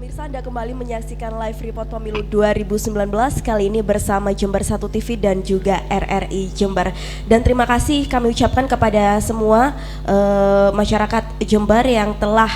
Pemirsa, Anda kembali menyaksikan live report pemilu 2019 kali ini bersama Jember 1 TV dan juga RRI Jember. Dan terima kasih kami ucapkan kepada semua masyarakat Jember yang telah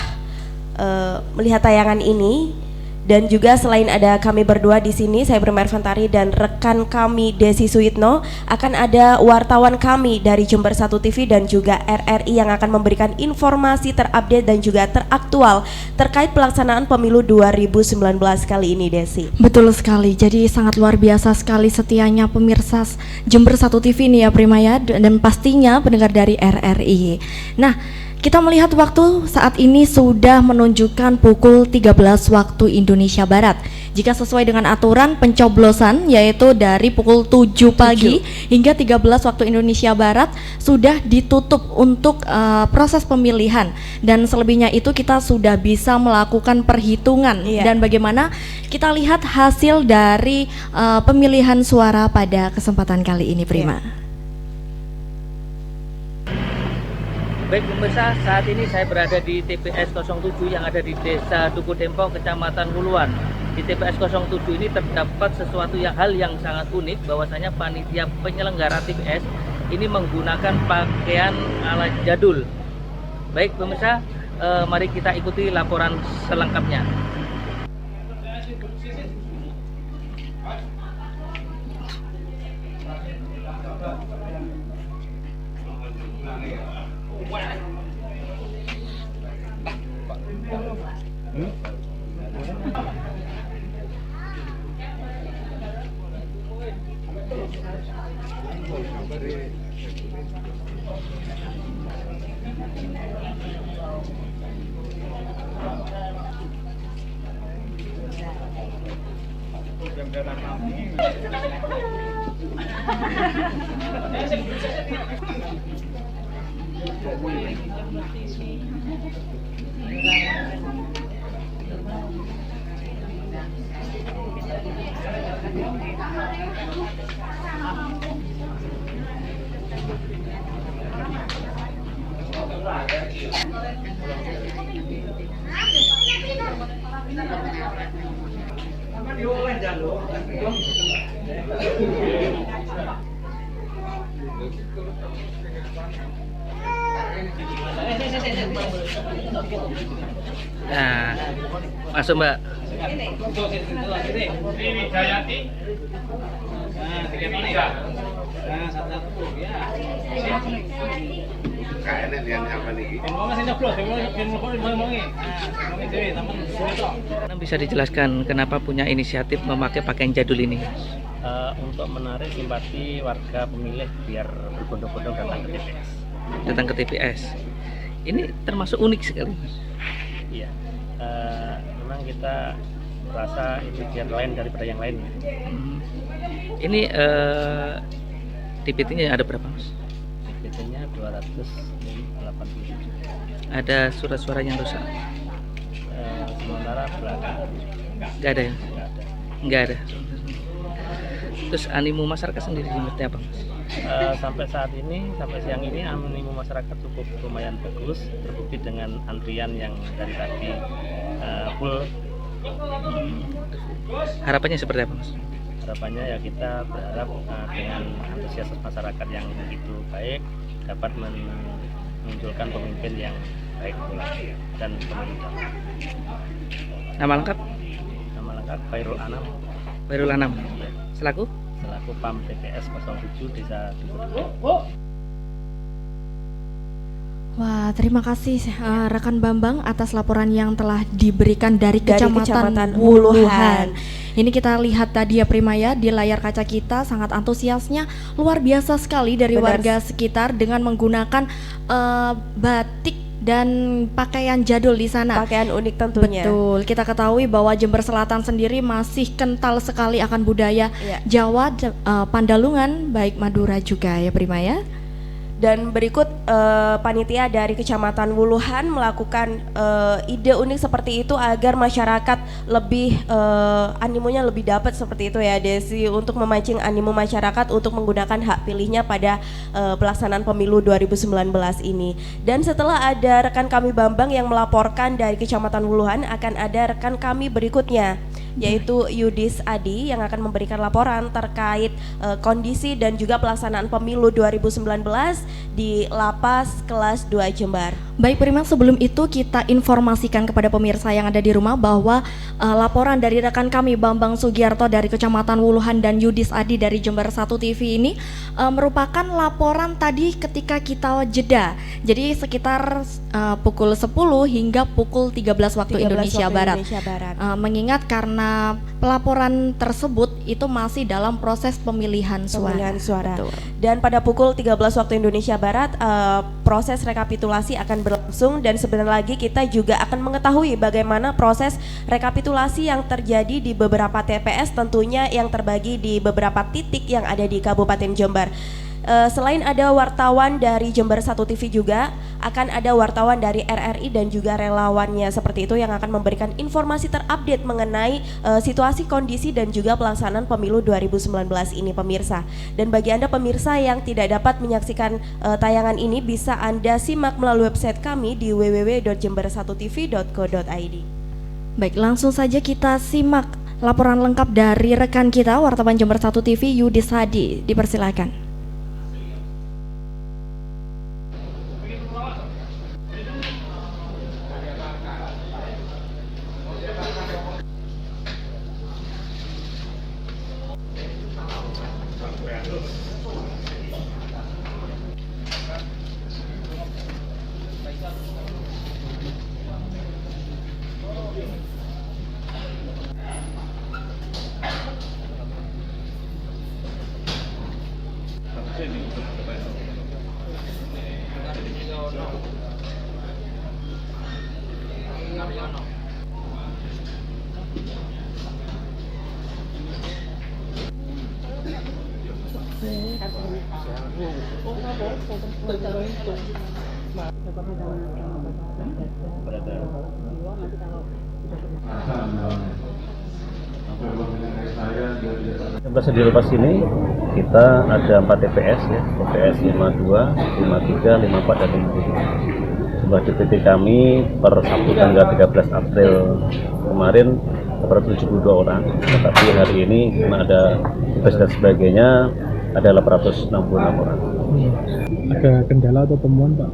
melihat tayangan ini. Dan juga selain ada kami berdua di sini, saya Prima Ervantari dan rekan kami Desi Suyitno, akan ada wartawan kami dari Jember 1 TV dan juga RRI yang akan memberikan informasi terupdate dan juga teraktual terkait pelaksanaan pemilu 2019 kali ini, Desi. Betul sekali, jadi sangat luar biasa sekali setianya pemirsa Jember 1 TV ini ya Prima ya, dan pastinya pendengar dari RRI. Nah, kita melihat waktu saat ini sudah menunjukkan pukul 13 waktu Indonesia Barat. Jika sesuai dengan aturan pencoblosan yaitu dari pukul 7 pagi hingga 13 waktu Indonesia Barat sudah ditutup untuk proses pemilihan, dan selebihnya itu kita sudah bisa melakukan perhitungan. Dan bagaimana kita lihat hasil dari pemilihan suara pada kesempatan kali ini, Prima. Baik pemirsa, saat ini saya berada di TPS 07 yang ada di Desa Duku Dempo, Kecamatan Huluan. Di TPS 07 ini terdapat sesuatu hal yang sangat unik, bahwasanya panitia penyelenggara TPS ini menggunakan pakaian ala jadul. Baik pemirsa, mari kita ikuti laporan selengkapnya. Nah, masuk Mbak. Ini Jayati. Nah, 3 Nah, 1 ya. Kayaknya lihat apa nih? Bisa dijelaskan kenapa punya inisiatif memakai pakaian jadul ini? Untuk menarik simpati warga pemilih biar berbondong-bondong datang ke TPS. Datang ke TPS. Ini termasuk unik sekali. Iya, memang kita merasa ini biar lain daripada yang lain. Ini DPT-nya ada berapa, Mas? DPT-nya 287. Ada surat-suara yang rusak? Sementara belakang Nggak ada ya? nggak ada. Nggak ada. Terus animo masyarakat sendiri seperti apa, Mas? Sampai saat ini, sampai siang ini animo masyarakat cukup lumayan bagus, terbukti dengan antrian yang dari tadi full. Harapannya seperti apa, Mas? Harapannya ya kita berharap dengan antusias masyarakat yang begitu baik dapat menunjukkan pemimpin yang baik pula dan pemerintah. Nama lengkap? Nama lengkap Khairul Anam. Khairul Anam. Selaku PAM TPS 07 Desa Duku. Wah, terima kasih rekan Bambang atas laporan yang telah diberikan dari Kecamatan Huluhan. Ini kita lihat tadi ya Prima ya, di layar kaca kita sangat antusiasnya luar biasa sekali dari warga sekitar dengan menggunakan batik dan pakaian jadul di sana. Pakaian unik tentunya. Betul. Kita ketahui bahwa Jember Selatan sendiri masih kental sekali akan budaya Jawa, Pandalungan, baik Madura juga ya Prima ya. Dan berikut panitia dari Kecamatan Wuluhan melakukan ide unik seperti itu agar masyarakat lebih animonya lebih dapat seperti itu ya Desi, untuk memancing animo masyarakat untuk menggunakan hak pilihnya pada pelaksanaan pemilu 2019 ini. Dan setelah ada rekan kami Bambang yang melaporkan dari Kecamatan Wuluhan, akan ada rekan kami berikutnya yaitu Yudis Adi yang akan memberikan laporan terkait kondisi dan juga pelaksanaan pemilu 2019 di Lapas Kelas 2 Jember. Baik Prima, sebelum itu kita informasikan kepada pemirsa yang ada di rumah bahwa laporan dari rekan kami Bambang Sugiarto dari Kecamatan Wuluhan dan Yudis Adi dari Jember 1 TV ini merupakan laporan tadi ketika kita jeda. Jadi sekitar pukul 10 hingga pukul 13 waktu Indonesia Barat. Mengingat karena pelaporan tersebut itu masih dalam proses pemilihan suara. Betul. Dan pada pukul 13 waktu Indonesia Barat proses rekapitulasi akan berlangsung, dan sebentar lagi kita juga akan mengetahui bagaimana proses rekapitulasi yang terjadi di beberapa TPS, tentunya yang terbagi di beberapa titik yang ada di Kabupaten Jember. Selain ada wartawan dari Jember 1 TV juga akan ada wartawan dari RRI dan juga relawannya seperti itu yang akan memberikan informasi terupdate mengenai situasi, kondisi dan juga pelaksanaan pemilu 2019 ini pemirsa. Dan bagi Anda pemirsa yang tidak dapat menyaksikan tayangan ini, bisa Anda simak melalui website kami di www.jember1tv.co.id. Baik, langsung saja kita simak laporan lengkap dari rekan kita wartawan Jember 1 TV Yudis Hadi. Dipersilakan. Yang di lepas ini kita ada 4 TPS ya, TPS 52, 53, 54 dan 55. Jumlah DPT kami per Sabtu tanggal 13 April kemarin 872 orang, tetapi hari ini karena ada tugas dan sebagainya ada 866 orang. Ada kendala atau temuan Pak?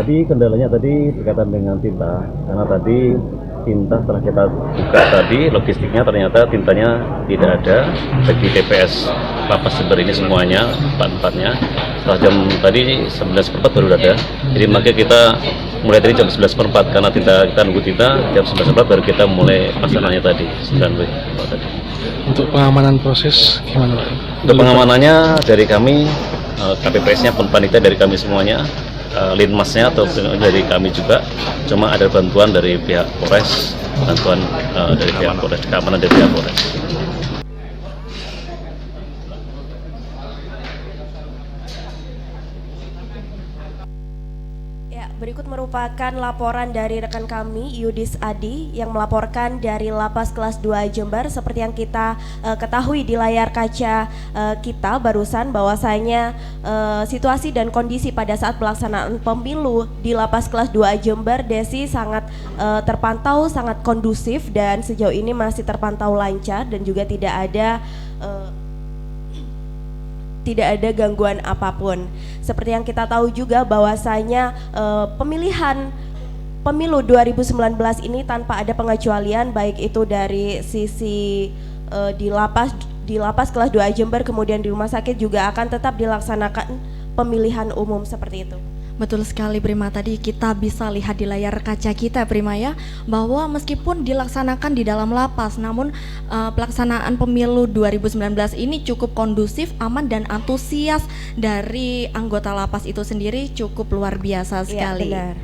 Tadi kendalanya tadi berkaitan dengan tinta, karena tadi tinta setelah kita buka tadi logistiknya ternyata tintanya tidak ada bagi TPS Lapas Jember ini semuanya, empat-empatnya. Setelah jam tadi 11.04 baru ada, jadi makanya kita mulai dari jam 11.04 karena kita nunggu tinta, jam 11.04 baru kita mulai pasangannya tadi 9 tadi. Untuk pengamanan proses gimana Pak? Untuk pengamanannya dari kami, KPPS-nya pun panitia dari kami semuanya, linmasnya atau dari kami juga, cuma ada bantuan dari pihak Polres, bantuan dari pihak Polres, keamanan dari pihak Polres. Berikut merupakan laporan dari rekan kami Yudis Adi yang melaporkan dari Lapas Kelas 2 Jember. Seperti yang kita ketahui di layar kaca kita barusan, bahwasanya situasi dan kondisi pada saat pelaksanaan pemilu di Lapas Kelas 2 Jember, Desi, sangat terpantau sangat kondusif dan sejauh ini masih terpantau lancar dan juga tidak ada gangguan apapun. Seperti yang kita tahu juga bahwasanya pemilihan pemilu 2019 ini tanpa ada pengecualian, baik itu dari sisi di lapas kelas 2 Jember, kemudian di rumah sakit juga akan tetap dilaksanakan pemilihan umum seperti itu. Betul sekali Prima, tadi kita bisa lihat di layar kaca kita Prima ya, bahwa meskipun dilaksanakan di dalam lapas, namun pelaksanaan pemilu 2019 ini cukup kondusif, aman dan antusias dari anggota lapas itu sendiri cukup luar biasa sekali. Ya, benar.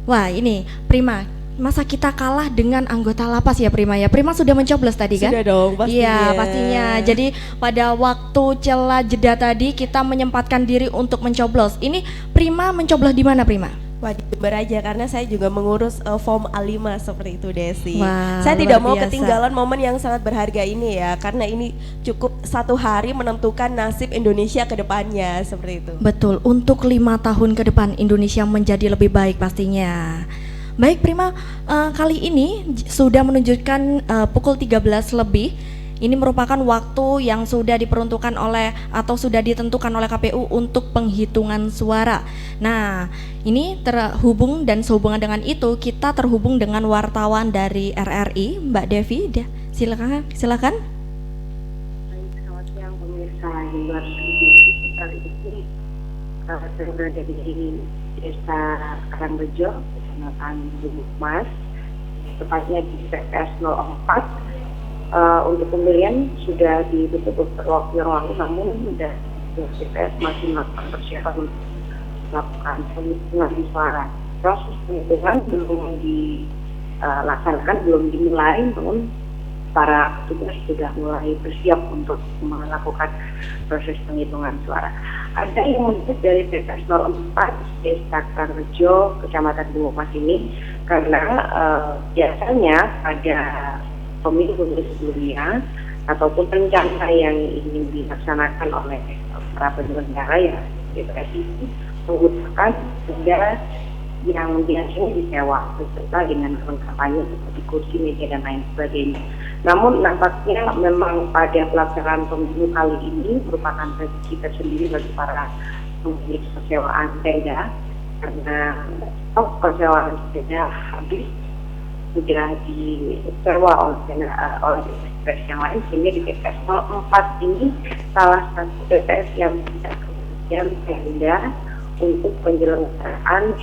Wah ini Prima, masa kita kalah dengan anggota lapas ya Prima ya? Prima sudah mencoblos tadi kan? Sudah dong, pastinya. Iya pastinya. Jadi pada waktu celah jeda tadi kita menyempatkan diri untuk mencoblos. Ini Prima mencoblos di mana Prima? Wah, di Jember aja karena saya juga mengurus form A5 seperti itu Desi. Wah, Saya tidak mau luar biasa. ketinggalan momen yang sangat berharga ini ya, karena ini cukup 1 hari menentukan nasib Indonesia ke depannya seperti itu. Betul, untuk 5 tahun ke depan Indonesia menjadi lebih baik pastinya. Baik Prima, kali ini sudah menunjukkan pukul 13 lebih. Ini merupakan waktu yang sudah diperuntukkan oleh atau sudah ditentukan oleh KPU untuk penghitungan suara. Nah, ini terhubung dan sehubungan dengan itu kita terhubung dengan wartawan dari RRI, Mbak Devi. Silakan. Selamat siang pemirsa Jember TV. Kali ini saya berada di Desa Karangrejo, Kecamatan Bukmas, tepatnya di TPS 04. Untuk pembelian sudah ditutup beberapa waktu yang lalu, namun sudah TPS masih melakukan persiapan untuk melakukan penghitungan suara. Proses penghitungan belum dilaksanakan, belum dimulai, namun para petugas sudah mulai bersiap untuk melakukan proses penghitungan suara. Ada yang menyebut dari TPS 04 Desa Karangrejo, Kecamatan Bukmas ini, karena biasanya ada pemilu sebelumnya ataupun rencana yang ingin dilaksanakan oleh para penyelenggara ya TPS itu menggunakan tenda yang biasanya disewa beserta dengan kampanye seperti kursi, meja dan lain sebagainya. Namun nampaknya memang pada pelaksanaan pemilu kali ini merupakan rezeki tersendiri bagi para pemilik persewaan tenda, karena persewaan tenda habis sudah disewa oleh TPS yang lain, sehingga di TPS 04 ini salah satu TPS yang tidak kemudian tenda untuk penyelenggaraan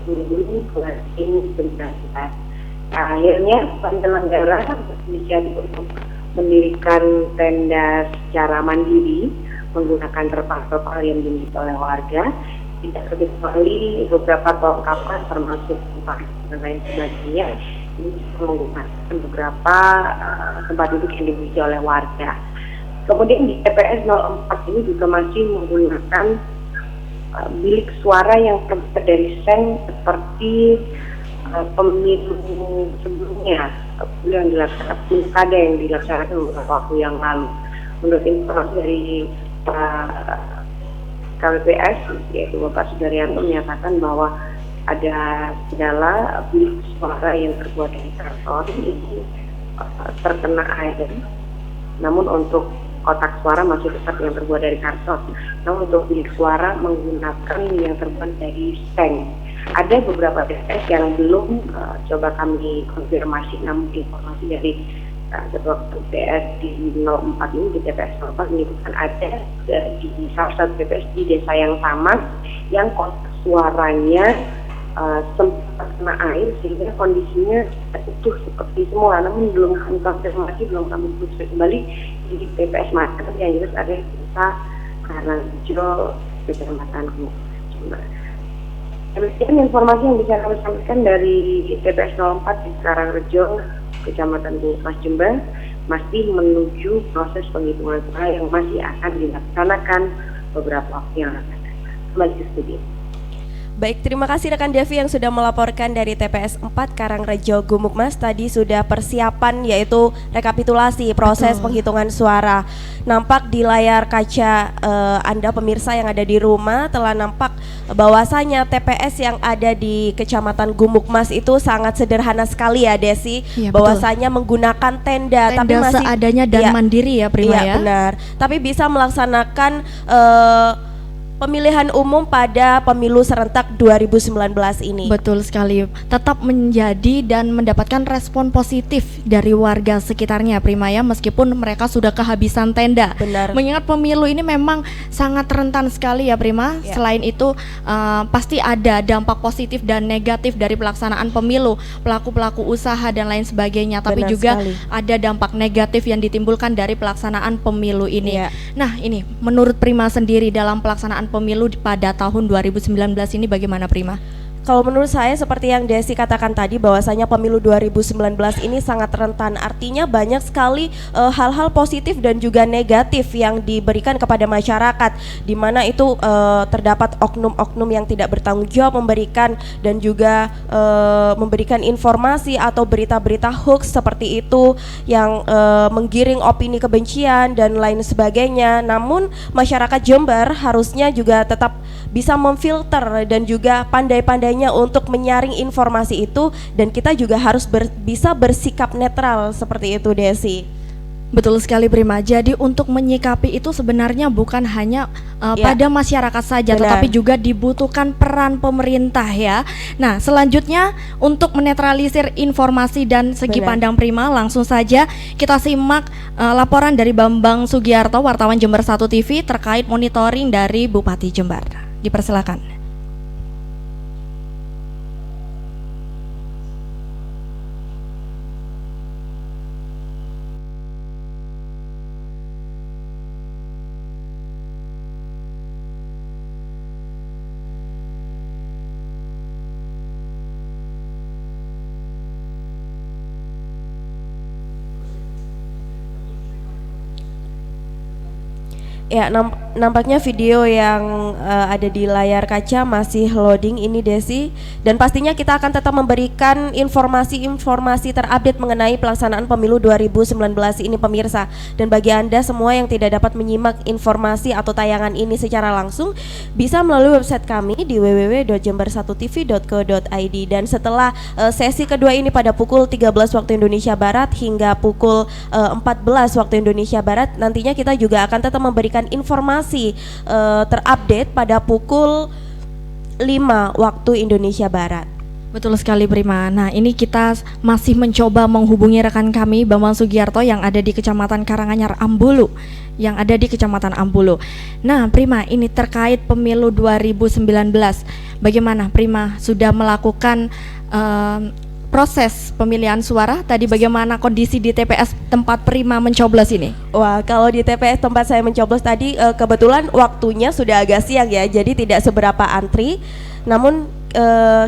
pemilu 2019. Akhirnya penyelenggara bersedia untuk mendirikan tenda secara mandiri menggunakan terpal-terpal yang dimiliki oleh warga, tidak kecuali beberapa kelengkapan termasuk tempat dan lain sebagainya. Ini menggunakan beberapa tempat duduk yang dimiliki oleh warga. Kemudian di TPS 04 ini juga masih menggunakan bilik suara yang terbuat dari seng seperti pemilu sebelumnya, yang dilaksanakan pilkada yang dilaksanakan beberapa waktu yang lalu. Menurut informasi dari KPPS, yaitu Bapak Sudaryanto, menyatakan bahwa ada kendala bilik suara yang terbuat dari karton ini terkena air. Namun untuk kotak suara masih tetap yang terbuat dari karton. Namun untuk bilik suara menggunakan yang terbuat dari seng. Ada beberapa TPS yang belum coba kami konfirmasi, namun informasi dari Ketua TPS di 04 ini, di TPS 04 menyebutkan ada di salah satu TPS di desa yang sama yang kotak suaranya sempat kena air sehingga kondisinya utuh seperti semula, namun belum kami konfirmasi, belum kami telusuri kembali di TPS mana, tapi yang jelas ada di desa Karangrejo, Kecamatan Jember. Demikian informasi yang bisa kami sampaikan dari TPS 04 di Karangrejo, Kecamatan Bukmas, Jember, masih menuju proses penghitungan suara yang masih akan dilaksanakan beberapa waktu yang akan datang. Kembali ke studio. Baik, terima kasih rekan Devi yang sudah melaporkan dari TPS 4 Karangrejo Gumukmas. Tadi sudah persiapan yaitu rekapitulasi proses penghitungan suara. Nampak di layar kaca Anda pemirsa yang ada di rumah telah nampak bahwasanya TPS yang ada di Kecamatan Gumukmas itu sangat sederhana sekali ya Desi. Ya, bahwasanya menggunakan tenda tapi masih seadanya dan mandiri ya Prima ya. Benar. Tapi bisa melaksanakan pemilihan umum pada pemilu serentak 2019 ini. Betul sekali, tetap menjadi dan mendapatkan respon positif dari warga sekitarnya Prima ya, meskipun mereka sudah kehabisan tenda. Benar. Mengingat pemilu ini memang sangat rentan sekali ya Prima. Ya. Selain itu pasti ada dampak positif dan negatif dari pelaksanaan pemilu, pelaku-pelaku usaha dan lain sebagainya. Tapi Benar juga sekali. ada dampak negatif yang ditimbulkan dari pelaksanaan pemilu ini. Ya. Nah ini menurut Prima sendiri dalam pelaksanaan pemilu pada tahun 2019 ini bagaimana Prima? Kalau menurut saya seperti yang Desi katakan tadi bahwasanya pemilu 2019 ini sangat rentan. Artinya banyak sekali hal-hal positif dan juga negatif yang diberikan kepada masyarakat, di mana itu terdapat oknum-oknum yang tidak bertanggung jawab memberikan dan juga memberikan informasi atau berita-berita hoax seperti itu yang menggiring opini kebencian dan lain sebagainya. Namun masyarakat Jember harusnya juga tetap bisa memfilter dan juga pandai-pandainya untuk menyaring informasi itu, dan kita juga harus bisa bersikap netral seperti itu, Desi. Betul sekali Prima. Jadi untuk menyikapi itu sebenarnya bukan hanya pada masyarakat saja, tetapi juga dibutuhkan peran pemerintah ya. Nah, selanjutnya untuk menetralisir informasi dan segi pandang Prima, langsung saja kita simak laporan dari Bambang Sugiarto, wartawan Jember 1 TV terkait monitoring dari Bupati Jember. Dipersilakan. Ya, nampaknya video yang ada di layar kaca masih loading ini, Desi, dan pastinya kita akan tetap memberikan informasi-informasi terupdate mengenai pelaksanaan pemilu 2019 ini, pemirsa. Dan bagi Anda semua yang tidak dapat menyimak informasi atau tayangan ini secara langsung, bisa melalui website kami di www.jember1tv.co.id. Dan setelah sesi kedua ini pada pukul 13 waktu Indonesia Barat hingga pukul 14 waktu Indonesia Barat, nantinya kita juga akan tetap memberikan informasi terupdate pada pukul 5 waktu Indonesia Barat. Betul sekali Prima. Nah, ini kita masih mencoba menghubungi rekan kami Bambang Sugiarto yang ada di Kecamatan Karanganyar Ambulu, Nah, Prima, ini terkait pemilu 2019. Bagaimana Prima sudah melakukan proses pemilihan suara? Tadi bagaimana kondisi di TPS tempat Prima mencoblos ini? Wah, kalau di TPS tempat saya mencoblos tadi kebetulan waktunya sudah agak siang ya, jadi tidak seberapa antri. Namun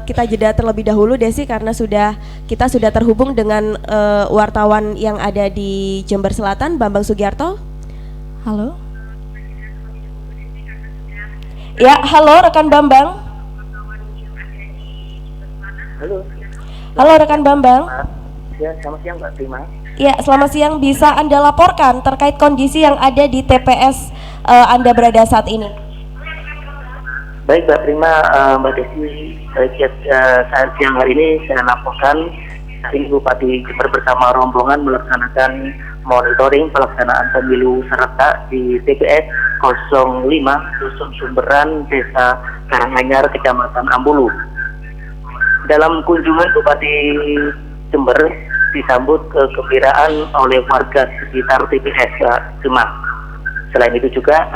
kita jeda terlebih dahulu, Desi, karena kita sudah terhubung dengan wartawan yang ada di Jember Selatan, Bambang Sugiarto. Halo. Ya, halo rekan Bambang. Halo rekan Bambang. Ya, selamat siang Mbak Prima. Ya, selamat siang. Bisa Anda laporkan terkait kondisi yang ada di TPS Anda berada saat ini? Baik Mbak Prima, Mbak Desi, saat siang hari ini saya laporkan saat ini Bupati Jember bersama rombongan melaksanakan monitoring pelaksanaan pemilu serentak di TPS 05 Dusun Sumberan, Desa Karanganyar, Kecamatan Ambulu. Dalam kunjungan Bupati Jember disambut kegembiraan oleh warga sekitar TPS Demak. Selain itu juga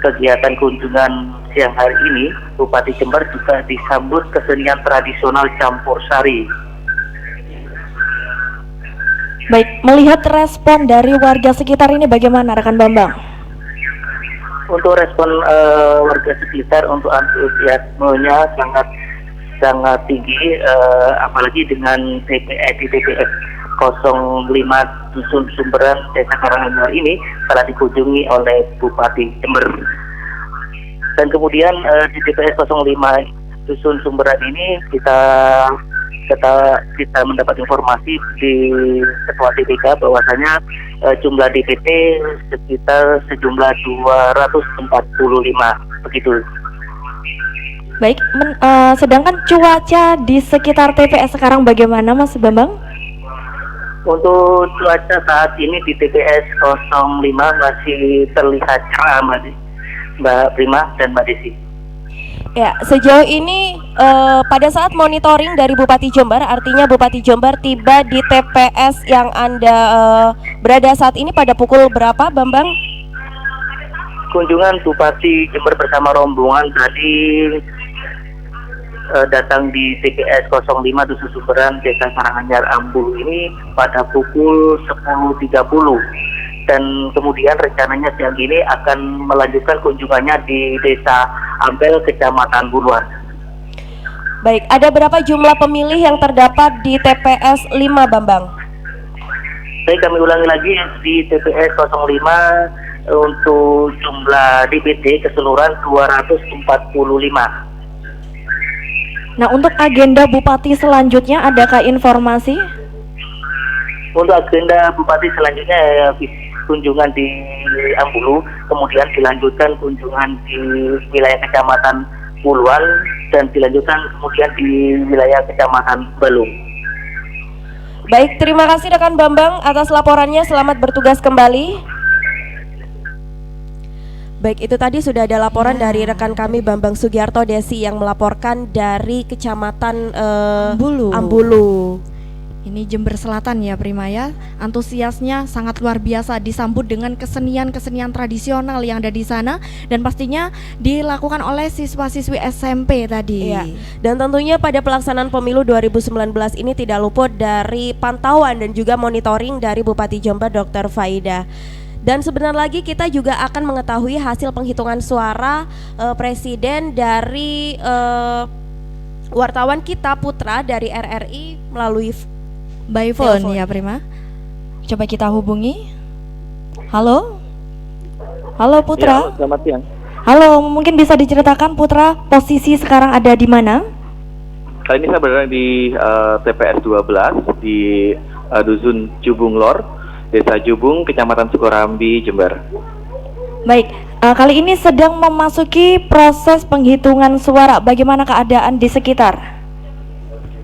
kegiatan kunjungan siang hari ini Bupati Jember juga disambut kesenian tradisional campur sari. Baik, melihat respon dari warga sekitar ini bagaimana rekan Bambang? Untuk respon warga sekitar untuk antusiasmenya sangat tinggi, apalagi dengan TPS di TPS 05 Dusun Sumberan Desa Karanganyar ini telah dikunjungi oleh Bupati Jember. Dan kemudian di TPS 05 Dusun Sumberan ini kita mendapat informasi di Ketua DPK bahwasanya jumlah DPT sekitar sejumlah 245 begitu. Baik, sedangkan cuaca di sekitar TPS sekarang bagaimana Mas Bambang? Untuk cuaca saat ini di TPS 05 masih terlihat cerah Mbak Prima dan Mbak Desi. Ya, sejauh ini pada saat monitoring dari Bupati Jember, artinya Bupati Jember tiba di TPS yang Anda berada saat ini pada pukul berapa, Bambang? Kunjungan Bupati Jember bersama rombongan tadi datang di TPS 05 Dusun Sumberan Desa Karanganyar Ambulu ini pada pukul 10.30 dan kemudian rencananya siang ini akan melanjutkan kunjungannya di Desa Ampel, Kecamatan Buluan. Baik, ada berapa jumlah pemilih yang terdapat di TPS 5 Bambang? Baik, kami ulangi lagi di TPS 05 untuk jumlah DPT keseluruhan 245. Nah, untuk agenda Bupati selanjutnya adakah informasi? Untuk agenda Bupati selanjutnya kunjungan di Ambulu, kemudian dilanjutkan kunjungan di wilayah Kecamatan Puluhan, dan dilanjutkan kemudian di wilayah Kecamatan Balung. Baik, terima kasih rekan Bambang atas laporannya. Selamat bertugas kembali. Baik, itu tadi sudah ada laporan dari rekan kami Bambang Sugiarto Desi yang melaporkan dari Kecamatan Ambulu. Ini Jember Selatan ya Prima ya. Antusiasnya sangat luar biasa, disambut dengan kesenian-kesenian tradisional yang ada di sana, dan pastinya dilakukan oleh siswa-siswi SMP tadi. Iya. Dan tentunya pada pelaksanaan pemilu 2019 ini tidak luput dari pantauan dan juga monitoring dari Bupati Jember Dr. Faida. Dan sebentar lagi kita juga akan mengetahui hasil penghitungan suara presiden dari wartawan kita Putra dari RRI melalui by phone ya Prima. Coba kita hubungi. Halo? Halo Putra. Ya, selamat siang. Halo, mungkin bisa diceritakan Putra posisi sekarang ada di mana? Kali ini saya berada di TPS 12 di Dusun Jubung Lor, Desa Jubung, Kecamatan Sukorambi, Jember. Baik, kali ini sedang memasuki proses penghitungan suara. Bagaimana keadaan di sekitar?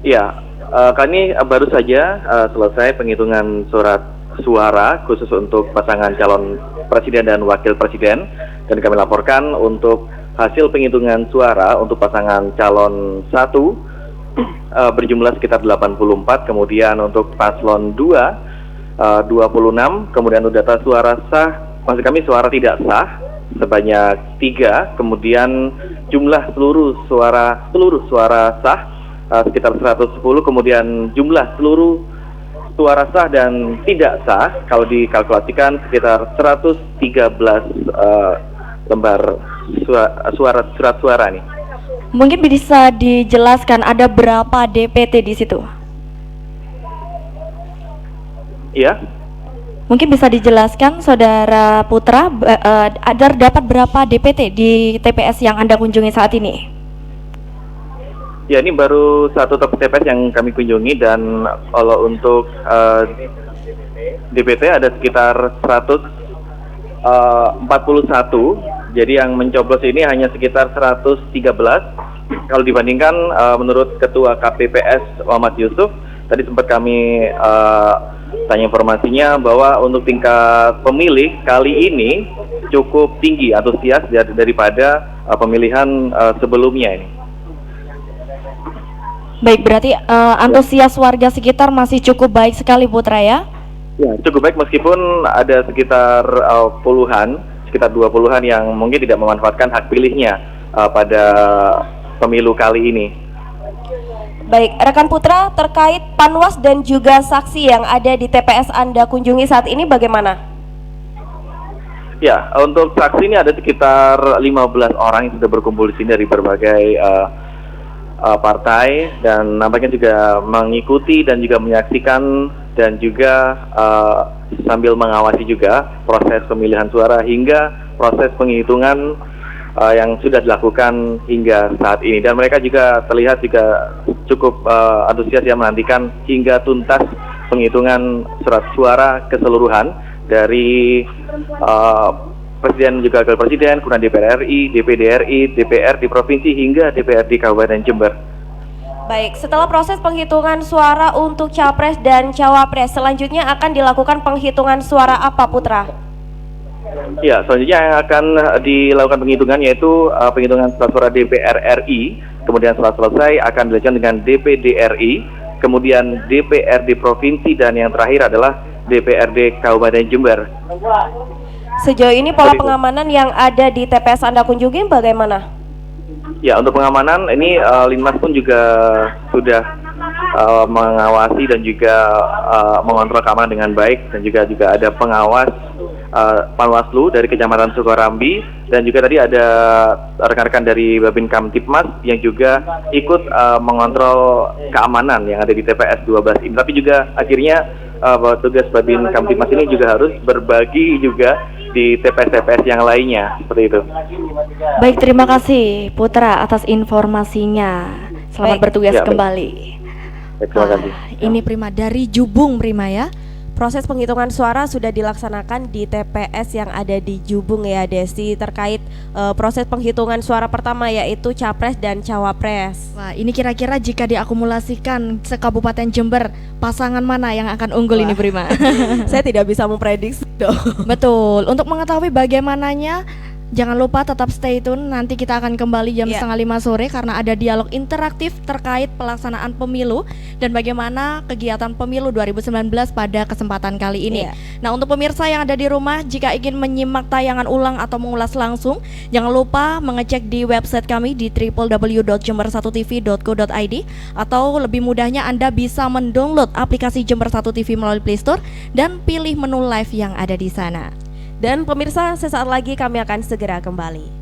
Iya, kali ini baru saja selesai penghitungan surat suara khusus untuk pasangan calon presiden dan wakil presiden, dan kami laporkan untuk hasil penghitungan suara untuk pasangan calon 1 berjumlah sekitar 84, kemudian untuk paslon 2 26, kemudian untuk data suara sah, maksud kami suara tidak sah sebanyak 3, kemudian jumlah seluruh suara sah sekitar 110, kemudian jumlah seluruh suara sah dan tidak sah kalau dikalkulasikan sekitar 113 lembar surat suara nih. Mungkin bisa dijelaskan ada berapa DPT di situ? Iya. Mungkin bisa dijelaskan Saudara Putra, ada dapat berapa DPT di TPS yang Anda kunjungi saat ini? Ya, ini baru satu TPS yang kami kunjungi, dan kalau untuk DPT ada sekitar 141. Jadi yang mencoblos ini hanya sekitar 113. Kalau dibandingkan menurut Ketua KPPS Muhammad Yusuf, tadi sempat kami tanya informasinya bahwa untuk tingkat pemilih kali ini cukup tinggi, antusias daripada pemilihan sebelumnya ini. Baik, berarti antusias warga sekitar masih cukup baik sekali Putra ya? Ya, cukup baik meskipun ada sekitar sekitar 20-an yang mungkin tidak memanfaatkan hak pilihnya pada pemilu kali ini. Baik, rekan Putra, terkait panwas dan juga saksi yang ada di TPS Anda kunjungi saat ini bagaimana? Ya, untuk saksi ini ada sekitar 15 orang yang sudah berkumpul di sini dari berbagai partai, dan nampaknya juga mengikuti dan juga menyaksikan dan juga sambil mengawasi juga proses pemilihan suara hingga proses penghitungan yang sudah dilakukan hingga saat ini, dan mereka juga terlihat juga cukup antusias yang menantikan hingga tuntas penghitungan surat suara keseluruhan dari Presiden juga Wakil Presiden, kemudian DPR RI, DPD RI, DPR di provinsi hingga DPR di Kabupaten Jember. Baik, setelah proses penghitungan suara untuk Capres dan Cawapres, selanjutnya akan dilakukan penghitungan suara apa Putra? Ya, selanjutnya yang akan dilakukan penghitungan yaitu penghitungan surat suara DPR RI, kemudian setelah selesai akan dilanjutkan dengan DPD RI, kemudian DPRD Provinsi, dan yang terakhir adalah DPRD Kabupaten Jember. Sejauh ini pola pengamanan yang ada di TPS Anda kunjungi bagaimana? Ya, untuk pengamanan ini Linmas pun juga sudah mengawasi dan juga mengontrol keamanan dengan baik, dan juga ada pengawas Panwaslu dari Kecamatan Sukorambi, dan juga tadi ada rekan-rekan dari Babin Kamtipmas yang juga ikut mengontrol keamanan yang ada di TPS 12 ini. Tapi juga akhirnya tugas Babin Kamtipmas ini juga harus berbagi juga di TPS-TPS yang lainnya, seperti itu. Baik, terima kasih Putra atas informasinya. Selamat Baik. bertugas Ya, baik. kembali. Baik, terima kasih. Ini Prima dari Jubung, Prima ya. Proses penghitungan suara sudah dilaksanakan di TPS yang ada di Jubung ya Desi, terkait proses penghitungan suara pertama yaitu Capres dan Cawapres. Wah, ini kira-kira jika diakumulasikan se-Kabupaten Jember, pasangan mana yang akan unggul ini Prima? Saya tidak bisa memprediksi dong. Betul. Untuk mengetahui bagaimananya, jangan lupa tetap stay tune. Nanti kita akan kembali jam Iya. 4:30 sore karena ada dialog interaktif terkait pelaksanaan pemilu dan bagaimana kegiatan pemilu 2019 pada kesempatan kali ini. Iya. Nah, untuk pemirsa yang ada di rumah, jika ingin menyimak tayangan ulang atau mengulas langsung, jangan lupa mengecek di website kami di www.jember1tv.co.id, atau lebih mudahnya Anda bisa mendownload aplikasi Jember 1 TV melalui Play Store dan pilih menu live yang ada di sana. Dan pemirsa, sesaat lagi kami akan segera kembali.